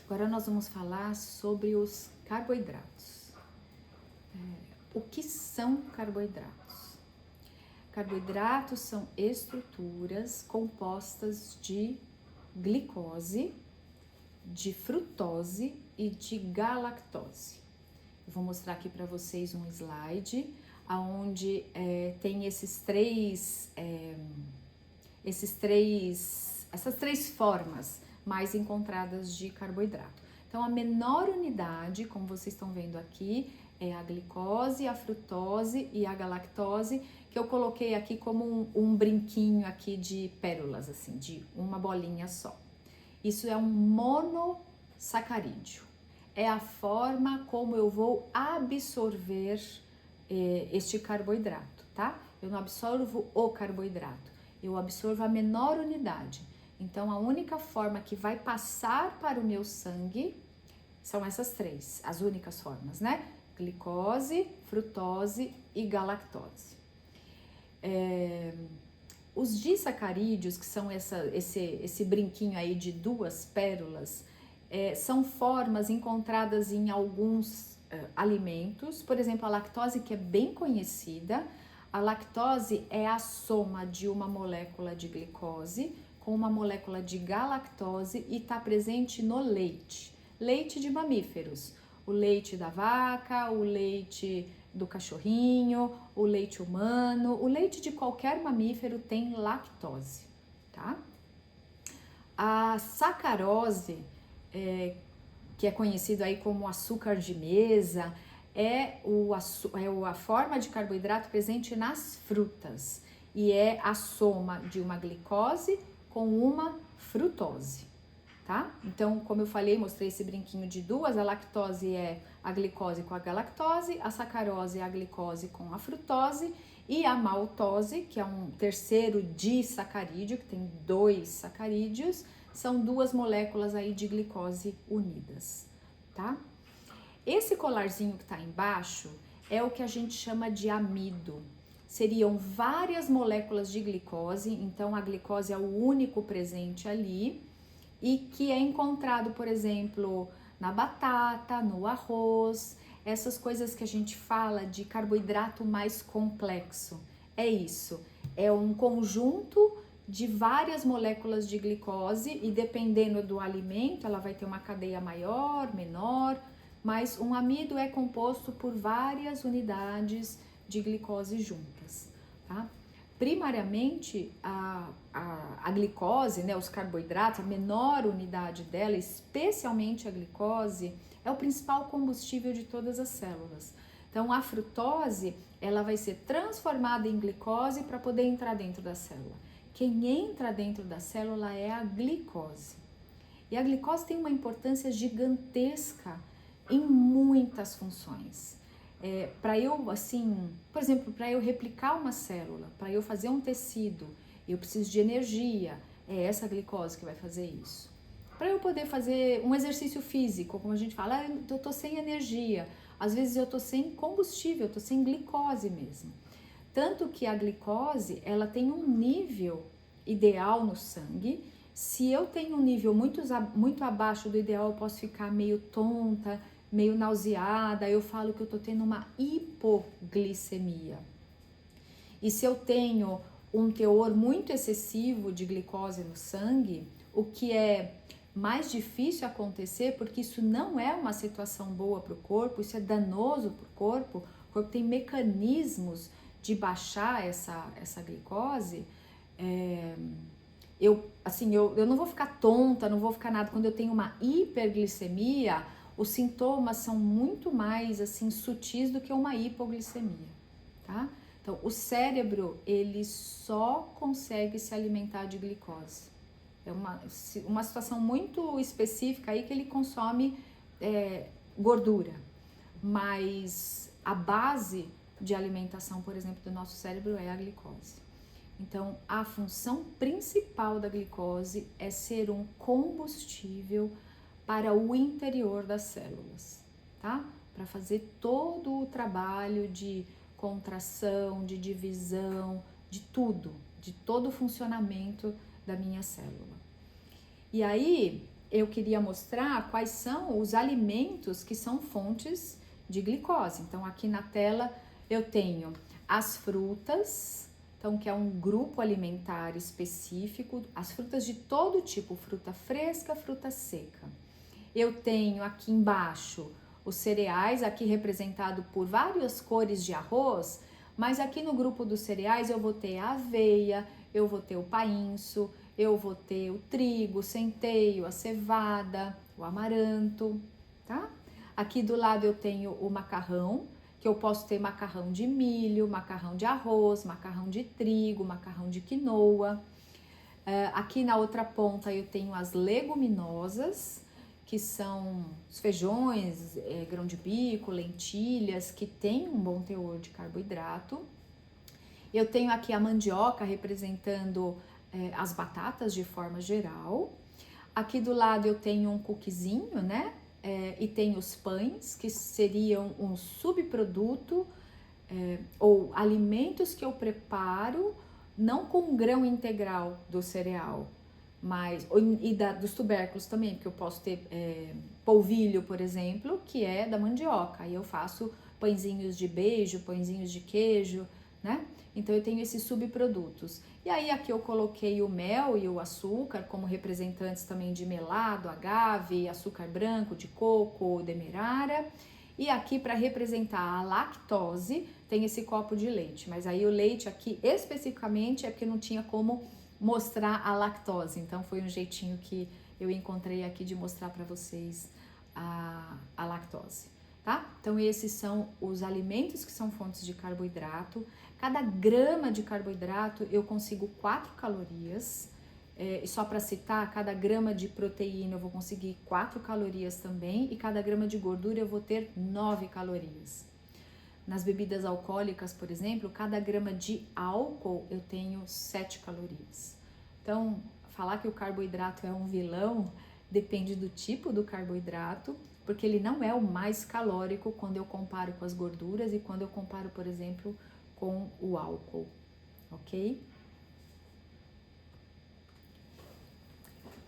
Agora nós vamos falar sobre os carboidratos. O que são carboidratos? Carboidratos são estruturas compostas de glicose, de frutose e de galactose. Eu vou mostrar aqui para vocês um slide onde tem essas três formas mais encontradas de carboidrato. Então, a menor unidade, como vocês estão vendo aqui, é a glicose, a frutose e a galactose, que eu coloquei aqui como um brinquinho aqui de pérolas, assim, de uma bolinha só. Isso é um monossacarídeo. É a forma como eu vou absorver este carboidrato, tá? Eu não absorvo o carboidrato, eu absorvo a menor unidade. Então, a única forma que vai passar para o meu sangue são essas três, as únicas formas, né? Glicose, frutose e galactose. Os disacarídeos, que são esse brinquinho aí de duas pérolas, são formas encontradas em alguns alimentos. Por exemplo, a lactose, que é bem conhecida. A lactose é a soma de uma molécula de glicose com uma molécula de galactose e está presente no leite. Leite de mamíferos, o leite da vaca, o leite do cachorrinho, o leite humano, o leite de qualquer mamífero tem lactose, tá? A sacarose, que é conhecido aí como açúcar de mesa, é a forma de carboidrato presente nas frutas e é a soma de uma glicose com uma frutose, tá? Então, como eu falei, mostrei esse brinquinho de duas, a lactose é a glicose com a galactose, a sacarose é a glicose com a frutose e a maltose, que é um terceiro disacarídeo, que tem dois sacarídeos, são duas moléculas aí de glicose unidas, tá? Esse colarzinho que tá embaixo é o que a gente chama de amido. Seriam várias moléculas de glicose, então a glicose é o único presente ali e que é encontrado, por exemplo, na batata, no arroz, essas coisas que a gente fala de carboidrato mais complexo. É isso, é um conjunto de várias moléculas de glicose e dependendo do alimento, ela vai ter uma cadeia maior, menor, mas um amido é composto por várias unidades de glicose juntas, tá? Primariamente, a glicose, né, os carboidratos, a menor unidade dela, especialmente a glicose, é o principal combustível de todas as células. Então, a frutose, ela vai ser transformada em glicose para poder entrar dentro da célula. Quem entra dentro da célula é a glicose. E a glicose tem uma importância gigantesca em muitas funções. Para eu, assim, por exemplo, para eu replicar uma célula, para eu fazer um tecido, eu preciso de energia, é essa glicose que vai fazer isso. Para eu poder fazer um exercício físico, como a gente fala, eu tô sem energia, às vezes eu tô sem combustível, eu tô sem glicose mesmo. Tanto que a glicose, ela tem um nível ideal no sangue. Se eu tenho um nível muito abaixo do ideal, eu posso ficar meio tonta, meio nauseada, eu falo que eu tô tendo uma hipoglicemia. E se eu tenho um teor muito excessivo de glicose no sangue, o que é mais difícil acontecer, porque isso não é uma situação boa para o corpo, isso é danoso para o corpo tem mecanismos de baixar essa glicose, eu não vou ficar tonta, não vou ficar nada. Quando eu tenho uma hiperglicemia, os sintomas são muito mais assim sutis do que uma hipoglicemia, tá? Então, o cérebro, ele só consegue se alimentar de glicose. É uma situação muito específica aí que ele consome gordura, mas a base de alimentação, por exemplo, do nosso cérebro é a glicose. Então, a função principal da glicose é ser um combustível para o interior das células, tá? Para fazer todo o trabalho de contração, de divisão, de tudo, de todo o funcionamento da minha célula. E aí, eu queria mostrar quais são os alimentos que são fontes de glicose. Então, aqui na tela eu tenho as frutas, então que é um grupo alimentar específico, as frutas de todo tipo, fruta fresca, fruta seca. Eu tenho aqui embaixo os cereais, aqui representado por várias cores de arroz, mas aqui no grupo dos cereais eu vou ter a aveia, eu vou ter o painço, eu vou ter o trigo, o centeio, a cevada, o amaranto, tá? Aqui do lado eu tenho o macarrão, que eu posso ter macarrão de milho, macarrão de arroz, macarrão de trigo, macarrão de quinoa. Aqui na outra ponta eu tenho as leguminosas, que são os feijões, grão de bico, lentilhas, que tem um bom teor de carboidrato. Eu tenho aqui a mandioca representando as batatas de forma geral. Aqui do lado eu tenho um cookiezinho, né? E tem os pães, que seriam um subproduto ou alimentos que eu preparo, não com grão integral do cereal, mas dos tubérculos também, porque eu posso ter polvilho, por exemplo, que é da mandioca. Aí eu faço pãezinhos de beijo, pãezinhos de queijo, né? Então eu tenho esses subprodutos. E aí aqui eu coloquei o mel e o açúcar como representantes também de melado, agave, açúcar branco, de coco, demerara. E aqui para representar a lactose tem esse copo de leite, mas aí o leite aqui especificamente é porque não tinha como mostrar a lactose, então foi um jeitinho que eu encontrei aqui de mostrar para vocês a lactose, tá? Então esses são os alimentos que são fontes de carboidrato. Cada grama de carboidrato eu consigo 4 calorias. E só para citar, cada grama de proteína eu vou conseguir 4 calorias também, e cada grama de gordura eu vou ter 9 calorias. Nas bebidas alcoólicas, por exemplo, cada grama de álcool eu tenho 7 calorias. Então, falar que o carboidrato é um vilão depende do tipo do carboidrato, porque ele não é o mais calórico quando eu comparo com as gorduras e quando eu comparo, por exemplo, com o álcool, ok?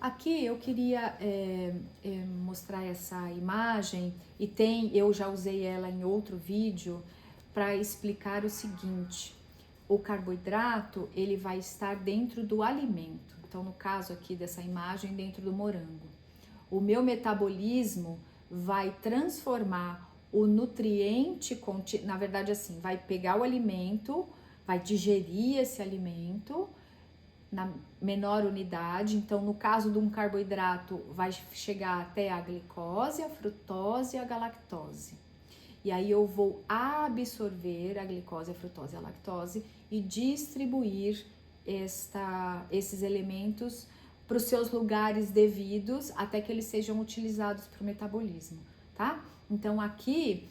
Aqui eu queria mostrar essa imagem e eu já usei ela em outro vídeo para explicar o seguinte: o carboidrato ele vai estar dentro do alimento. Então, no caso aqui dessa imagem, dentro do morango, o meu metabolismo vai transformar o nutriente, na verdade assim, vai pegar o alimento, vai digerir esse alimento na menor unidade. Então, no caso de um carboidrato, vai chegar até a glicose, a frutose e a galactose. E aí eu vou absorver a glicose, a frutose e a lactose e distribuir esses elementos para os seus lugares devidos até que eles sejam utilizados para o metabolismo, tá? Então aqui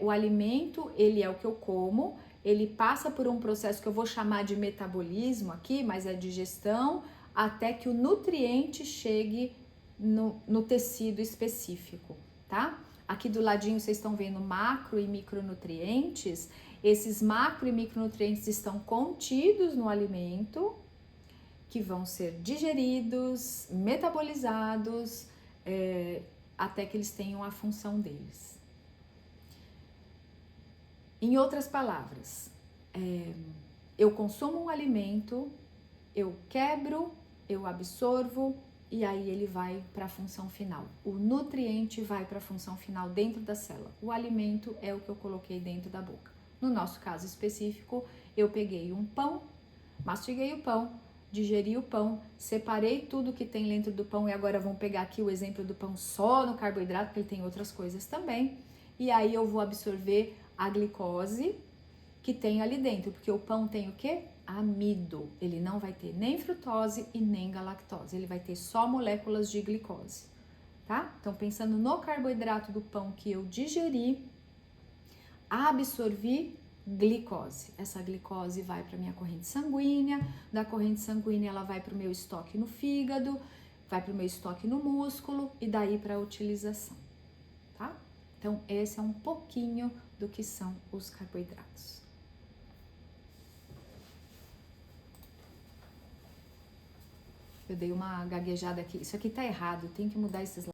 o alimento, ele é o que eu como, ele passa por um processo que eu vou chamar de metabolismo aqui, mas é digestão, até que o nutriente chegue no tecido específico, tá? Aqui do ladinho vocês estão vendo macro e micronutrientes. Esses macro e micronutrientes estão contidos no alimento, que vão ser digeridos, metabolizados, até que eles tenham a função deles. Em outras palavras, eu consumo um alimento, eu quebro, eu absorvo e aí ele vai para a função final. O nutriente vai para a função final dentro da célula. O alimento é o que eu coloquei dentro da boca. No nosso caso específico, eu peguei um pão, mastiguei o pão, digeri o pão, separei tudo que tem dentro do pão e agora vamos pegar aqui o exemplo do pão só no carboidrato, porque ele tem outras coisas também. E aí eu vou absorver a glicose que tem ali dentro, porque o pão tem o quê? Amido. Ele não vai ter nem frutose e nem galactose, ele vai ter só moléculas de glicose, tá? Então, pensando no carboidrato do pão que eu digeri, absorvi glicose. Essa glicose vai para minha corrente sanguínea, da corrente sanguínea ela vai para o meu estoque no fígado, vai para o meu estoque no músculo e daí para a utilização, tá? Então, esse é um pouquinho do que são os carboidratos. Eu dei uma gaguejada aqui. Isso aqui tá errado, tem que mudar esses